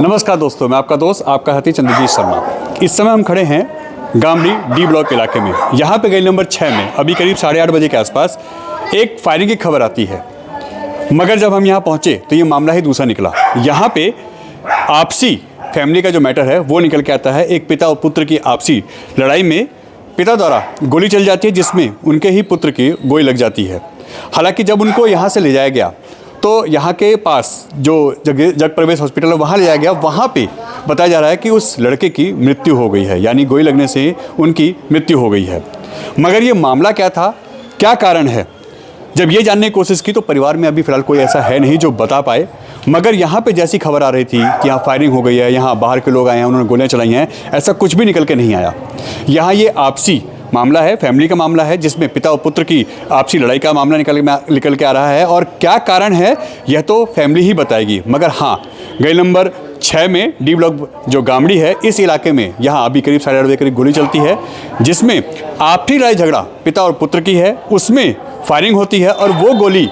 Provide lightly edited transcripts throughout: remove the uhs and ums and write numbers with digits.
नमस्कार दोस्तों, मैं आपका दोस्त आपका हती चंद्रजीत शर्मा। इस समय हम खड़े हैं गामड़ी डी ब्लॉक इलाके में। यहाँ पे गली नंबर 6 में अभी करीब 8:30 बजे के आसपास एक फायरिंग की खबर आती है, मगर जब हम यहाँ पहुँचे तो ये मामला ही दूसरा निकला। यहाँ पे आपसी फैमिली का जो मैटर है वो निकल के आता है। एक पिता और पुत्र की आपसी लड़ाई में पिता द्वारा गोली चल जाती है, जिसमें उनके ही पुत्र की गोली लग जाती है। हालांकि जब उनको यहाँ से ले जाया गया तो यहाँ के पास जो जग प्रवेश हॉस्पिटल है वहाँ ले जाया गया। वहाँ पे बताया जा रहा है कि उस लड़के की मृत्यु हो गई है, यानी गोली लगने से उनकी मृत्यु हो गई है। मगर ये मामला क्या था, क्या कारण है, जब ये जानने की कोशिश की तो परिवार में अभी फ़िलहाल कोई ऐसा है नहीं जो बता पाए। मगर यहाँ पे जैसी खबर आ रही थी कि यहाँ फायरिंग हो गई है, यहाँ बाहर के लोग आए हैं, उन्होंने गोलियाँ चलाई हैं, ऐसा कुछ भी निकल के नहीं आया। यहाँ ये आपसी मामला है, फैमिली का मामला है, जिसमें पिता और पुत्र की आपसी लड़ाई का मामला निकल के आ रहा है। और क्या कारण है यह तो फैमिली ही बताएगी। मगर हाँ, गली नंबर 6 में डी ब्लॉक जो गामड़ी है, इस इलाके में यहाँ अभी करीब 8:30 बजे करीब गोली चलती है, जिसमें आपसी लड़ाई झगड़ा पिता और पुत्र की है, उसमें फायरिंग होती है। और वो गोली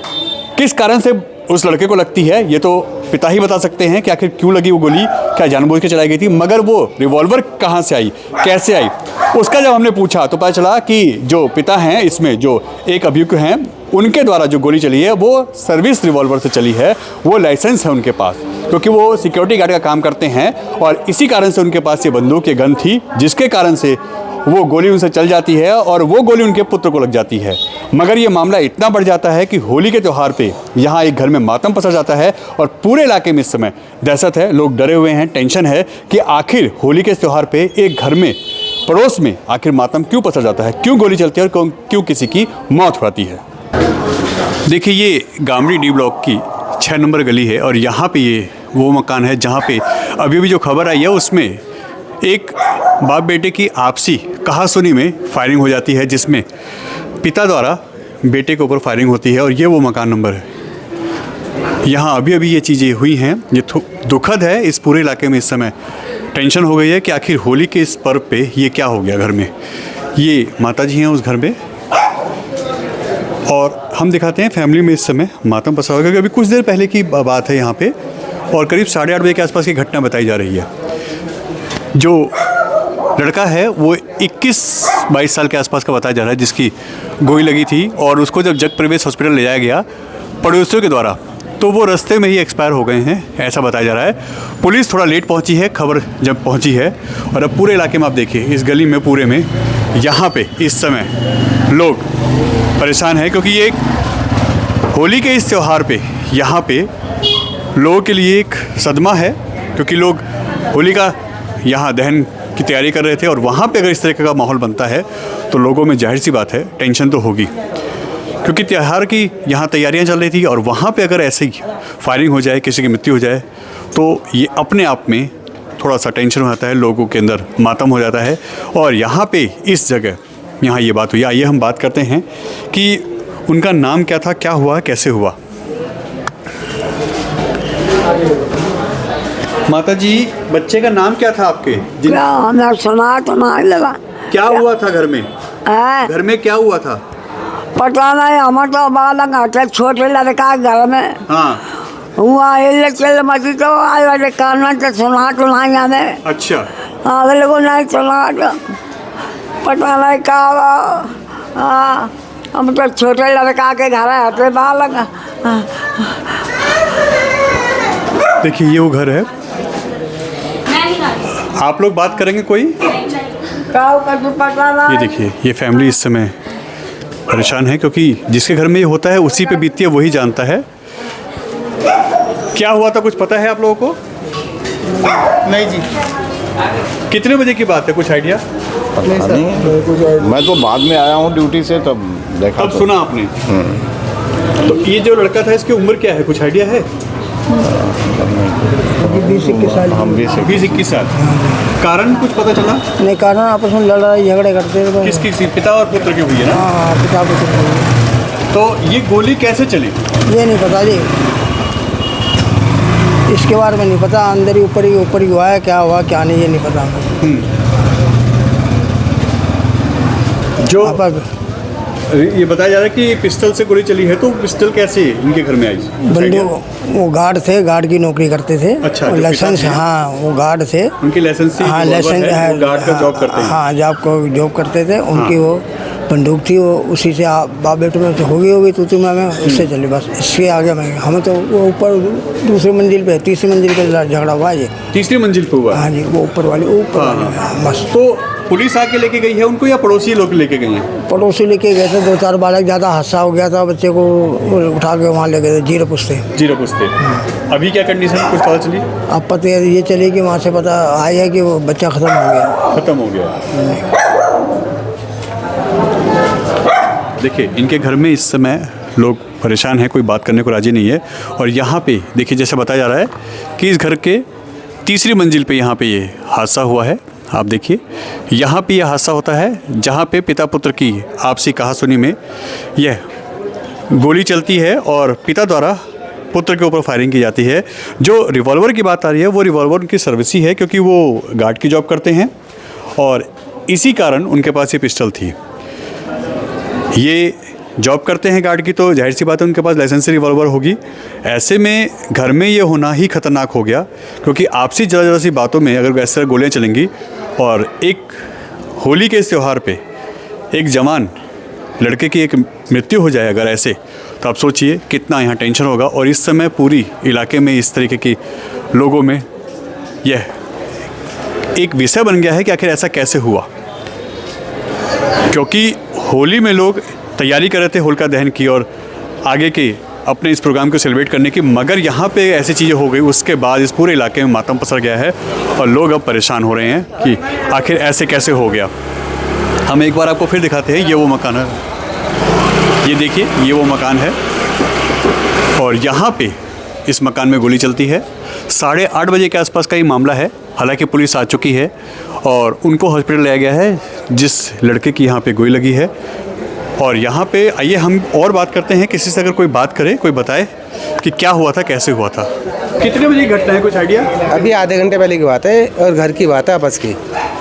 किस कारण से उस लड़के को लगती है ये तो पिता ही बता सकते हैं कि आखिर क्यों लगी वो गोली, क्या जानबूझ के चलाई गई थी। मगर वो रिवॉल्वर कहाँ से आई, कैसे आई, उसका जब हमने पूछा तो पता चला कि जो पिता हैं, इसमें जो एक अभियुक्त हैं, उनके द्वारा जो गोली चली है वो सर्विस रिवॉल्वर से चली है। वो लाइसेंस है उनके पास, क्योंकि वो सिक्योरिटी गार्ड का काम करते हैं और इसी कारण से उनके पास ये बंदूक, ये गन थी, जिसके कारण से वो गोली उनसे चल जाती है और वो गोली उनके पुत्र को लग जाती है। मगर ये मामला इतना बढ़ जाता है कि होली के त्यौहार पे यहाँ एक घर में मातम पसर जाता है और पूरे इलाके में इस समय दहशत है। लोग डरे हुए हैं, टेंशन है कि आखिर होली के त्यौहार पे एक घर में, पड़ोस में आखिर मातम क्यों पसर जाता है, क्यों गोली चलती है और क्यों किसी की मौत होती है। देखिए, ये गामड़ी डी ब्लॉक की 6 नंबर गली है और यहाँ पे ये वो मकान है जहाँ पे अभी जो खबर आई है उसमें एक बाप बेटे की आपसी कहासुनी में फायरिंग हो जाती है, जिसमें पिता द्वारा बेटे के ऊपर फायरिंग होती है। और ये वो मकान नंबर है। यहाँ अभी ये चीज़ें हुई हैं, ये दुखद है। इस पूरे इलाके में इस समय टेंशन हो गई है कि आखिर होली के इस पर्व पे ये क्या हो गया घर में। ये माताजी हैं उस घर में और हम दिखाते हैं फैमिली में इस समय मातम पसरा हुआ है। अभी कुछ देर पहले की बात है यहाँ पे और करीब 8:30 बजे के आसपास की घटना बताई जा रही है। जो लड़का है वो 21-22 साल के आसपास का बताया जा रहा है, जिसकी गोली लगी थी और उसको जब जग प्रवेश हॉस्पिटल ले जाया गया पड़ोसियों के द्वारा तो वो रास्ते में ही एक्सपायर हो गए हैं, ऐसा बताया जा रहा है। पुलिस थोड़ा लेट पहुंची है, खबर जब पहुंची है। और अब पूरे इलाके में आप देखिए, इस गली में पूरे में यहाँ पे इस समय लोग परेशान हैं, क्योंकि ये एक होली के इस त्यौहार पे यहाँ पे लोगों के लिए एक सदमा है, क्योंकि लोग होली का यहाँ दहन की तैयारी कर रहे थे और वहाँ पे अगर इस तरह का माहौल बनता है तो लोगों में जाहिर सी बात है टेंशन तो होगी, क्योंकि त्यौहार की यहाँ तैयारियाँ चल रही थी और वहाँ पे अगर ऐसे ही फायरिंग हो जाए, किसी की मृत्यु हो जाए तो ये अपने आप में थोड़ा सा टेंशन हो जाता है, लोगों के अंदर मातम हो जाता है। और यहाँ पे इस जगह यहाँ ये बात हुई। आइए हम बात करते हैं कि उनका नाम क्या था, क्या हुआ, कैसे हुआ। माता जी, बच्चे का नाम क्या था आपके? सुना तो नहीं लगा। क्या हुआ था घर में? घर में क्या हुआ था? पता नहीं, हम तो बालक हटे, छोटे लड़का घर में। हाँ, हुआ चल मची तो आए वाले कान में तो सुना तो नहीं हमें। अच्छा, अगले को नहीं सुना तो पता नहीं क्या हुआ। हाँ, हम तो छोटे लड़का के घर हटे बालक। देखिए ये वो घर है। आप लोग बात करेंगे कोई? ये देखिए, ये फैमिली इस समय परेशान है, क्योंकि जिसके घर में ये होता है उसी पे बीतती है, वही जानता है। क्या हुआ था, कुछ पता है आप लोगों को? नहीं जी। कितने बजे की बात है, कुछ आइडिया? नहीं, मैं तो बाद में आया हूँ ड्यूटी से, तब देखा। तब सुना आपने? तो ये जो लड़का था इसकी उम्र क्या है, कुछ आइडिया है? 20-21 साल। हम 20-21 साल। कारण कुछ पता चला? नहीं, कारण आपस में लड़ाई झगड़े करते थे। किसकी? पिता और पुत्र की हुई है ना? हाँ, पिता पुत्र। तो ये गोली कैसे चली? ये नहीं पता जी, इसके बारे में नहीं पता। अंदर ही ऊपर ही हुआ है, क्या हुआ क्या नहीं ये नहीं पता। जो ये बताया जा रहा है कि पिस्टल से गोली चली है, तो पिस्टल कैसे इनके घर में आई? बंदूक, वो गार्ड थे, गार्ड की नौकरी करते थे। अच्छा, और जो लाइसेंस, पिता थे? हाँ वो गार्ड थे। उनके लाइसेंस से हाँ रिवॉल्वर लाइसेंस है, वो गार्ड का जॉब करते हैं। हाँ जॉब करते थे। उनकी हाँ। वो बंदूक थी, वो उसी से बाप बेटों में तो होगी तू में उससे चली बस। इसके आगे में हमें तो वो ऊपर दूसरी मंजिल पे, तीसरी मंजिल पे झगड़ा हुआ है ये। तीसरी मंजिल पे हुआ? हाँ जी, वो ऊपर वाली हाँ। बस। तो पुलिस आके लेके गई है उनको या पड़ोसी लोग लेके गए हैं? पड़ोसी लेके गए थे, 2-4 बालक, ज़्यादा हादसा हो गया था, बच्चे को उठा के वहाँ ले गए थे जीरो पुस्ते। जीरो पुस्ते। अभी क्या कंडीशन कुछ पता चली? अब पता ये चली कि वहाँ से पता आई है कि वो बच्चा ख़त्म हो गया। खत्म हो गया। देखिए, इनके घर में इस समय लोग परेशान हैं, कोई बात करने को राजी नहीं है। और यहाँ पे देखिए, जैसे बताया जा रहा है कि इस घर के तीसरी मंजिल पे यहाँ पे ये हादसा हुआ है। आप देखिए, यहाँ पे ये हादसा होता है जहाँ पे पिता पुत्र की आपसी कहासुनी में यह गोली चलती है और पिता द्वारा पुत्र के ऊपर फायरिंग की जाती है। जो रिवॉल्वर की बात आ रही है, वो रिवॉल्वर उनकी सर्विस ही है, क्योंकि वो गार्ड की जॉब करते हैं और इसी कारण उनके पास ये पिस्टल थी। ये जॉब करते हैं गार्ड की, तो जाहिर सी बात है उनके पास लाइसेंस रिवॉल्वर होगी। ऐसे में घर में ये होना ही खतरनाक हो गया, क्योंकि आपसी ज़रा सी बातों में अगर वैसे तरह गोलियाँ चलेंगी और एक होली के इस त्यौहार पे एक जवान लड़के की एक मृत्यु हो जाए अगर ऐसे, तो आप सोचिए कितना यहाँ टेंशन होगा। और इस समय पूरी इलाके में इस तरीके की लोगों में यह एक विषय बन गया है कि आखिर ऐसा कैसे हुआ, क्योंकि होली में लोग तैयारी कर रहे थे होलिका दहन की और आगे के अपने इस प्रोग्राम को सेलिब्रेट करने की, मगर यहाँ पे ऐसी चीज़ें हो गई, उसके बाद इस पूरे इलाके में मातम पसर गया है और लोग अब परेशान हो रहे हैं कि आखिर ऐसे कैसे हो गया। हम एक बार आपको फिर दिखाते हैं, ये वो मकान है, ये देखिए ये वो मकान है और यहाँ पे इस मकान में गोली चलती है। 8:30 बजे के आसपास का ये मामला है। हालांकि पुलिस आ चुकी है और उनको हॉस्पिटल लाया गया है जिस लड़के की यहाँ पे गोली लगी है। और यहाँ पे आइए हम और बात करते हैं, किसी से अगर कोई बात करे, कोई बताए कि क्या हुआ था, कैसे हुआ था। कितने बजे की घटना है, कुछ आइडिया? अभी आधे घंटे पहले की बात है और घर की बात है आपस की।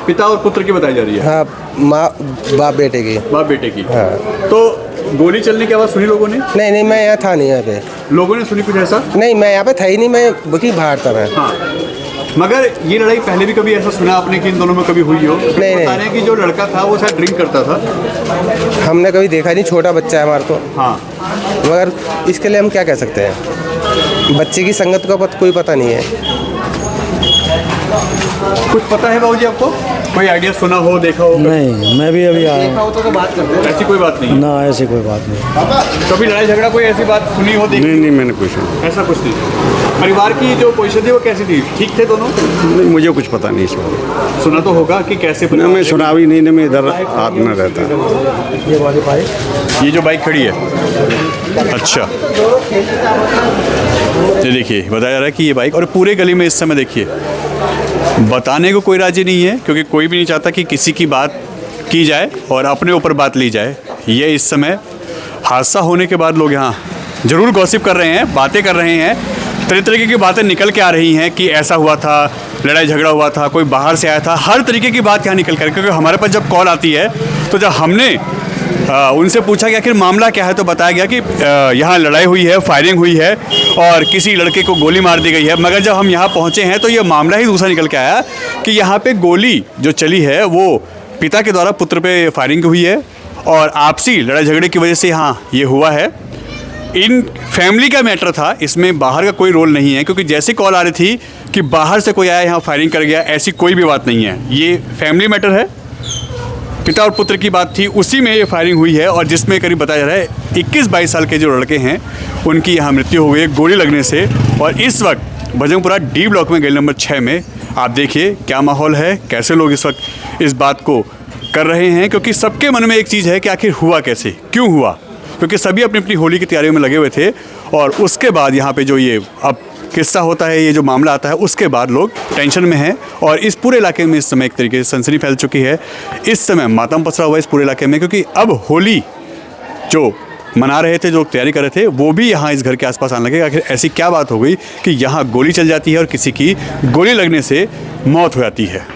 पिता और पुत्र की बताई जा रही है? हाँ, माँ बाप बेटे की। बाप बेटे की। हाँ। तो गोली चलने की आवाज़ सुनी लोगों ने? नहीं मैं यहाँ था नहीं, यहाँ पे लोगों ने सुनी कुछ ऐसा? नहीं, मैं यहाँ पे था ही नहीं, मैं बुकी बाहर था मैं। हाँ, मगर ये लड़ाई पहले भी कभी ऐसा सुना आपने कि इन दोनों में कभी हुई हो? नहीं। बता रहे हैं कि जो लड़का था वो शायद ड्रिंक करता था। हमने कभी देखा नहीं, छोटा बच्चा है हमारा तो। हाँ, मगर इसके लिए हम क्या कह सकते हैं, बच्चे की संगत का कोई पता नहीं है। कुछ पता है बाबूजी आपको? कोई आइडिया सुना हो, देखा हो? नहीं, मैं भी अभी आया हूँ। तो बात करते हैं। ऐसी कोई बात नहीं? ना, ऐसी कोई बात नहीं। कभी लड़ाई झगड़ा कोई ऐसी बात सुनी हो, देखी? नहीं मैंने कुछ नहीं। ऐसा कुछ नहीं। परिवार की जो पोजीशन थी वो कैसी थी, ठीक थे दोनों? नहीं, मुझे कुछ पता नहीं इस बारे सुना तो होगा कि कैसे में। मैं सुना भी नहीं, मैं इधर हाथ में रहता। ये जो बाइक खड़ी है, अच्छा, ये देखिए बताया जा रहा है कि ये बाइक, और पूरे गली में इस समय देखिए बताने को कोई राजी नहीं है, क्योंकि कोई भी नहीं चाहता कि किसी की बात की जाए और अपने ऊपर बात ली जाए। ये इस समय हादसा होने के बाद लोग यहाँ ज़रूर गॉसिप कर रहे हैं, बातें कर रहे हैं, तरह तरीके की बातें निकल के आ रही हैं कि ऐसा हुआ था, लड़ाई झगड़ा हुआ था, कोई बाहर से आया था, हर तरीके की बात यहाँ निकल कर, क्योंकि हमारे पास जब कॉल आती है तो जब हमने उनसे पूछा कि आखिर मामला क्या है, तो बताया गया कि यहाँ लड़ाई हुई है, फायरिंग हुई है और किसी लड़के को गोली मार दी गई है। मगर जब हम यहाँ पहुँचे हैं तो ये मामला ही दूसरा निकल के आया कि यहाँ पे गोली जो चली है वो पिता के द्वारा पुत्र पे फायरिंग हुई है और आपसी लड़ाई झगड़े की वजह से यहाँ ये हुआ है। इन फैमिली का मैटर था, इसमें बाहर का कोई रोल नहीं है, क्योंकि जैसे कॉल आ रही थी कि बाहर से कोई आया यहाँ फायरिंग कर गया, ऐसी कोई भी बात नहीं है। ये फैमिली मैटर है, पिता और पुत्र की बात थी, उसी में ये फायरिंग हुई है और जिसमें करीब बताया जा रहा है 21-22 साल के जो लड़के हैं उनकी यहाँ मृत्यु हो गई है गोली लगने से। और इस वक्त भजनपुरा डी ब्लॉक में गली नंबर 6 में आप देखिए क्या माहौल है, कैसे लोग इस वक्त इस बात को कर रहे हैं, क्योंकि सबके मन में एक चीज़ है कि आखिर हुआ कैसे, क्यों हुआ, क्योंकि सभी अपनी अपनी होली की तैयारियों में लगे हुए थे। और उसके बाद यहाँ पे जो ये अब किस्सा होता है, ये जो मामला आता है, उसके बाद लोग टेंशन में हैं और इस पूरे इलाके में इस समय एक तरीके से सनसनी फैल चुकी है। इस समय मातम पसरा हुआ है इस पूरे इलाके में, क्योंकि अब होली जो मना रहे थे, जो तैयारी कर रहे थे, वो भी यहाँ इस घर के आसपास आने लगे। आखिर ऐसी क्या बात हो गई कि यहाँ गोली चल जाती है और किसी की गोली लगने से मौत हो जाती है।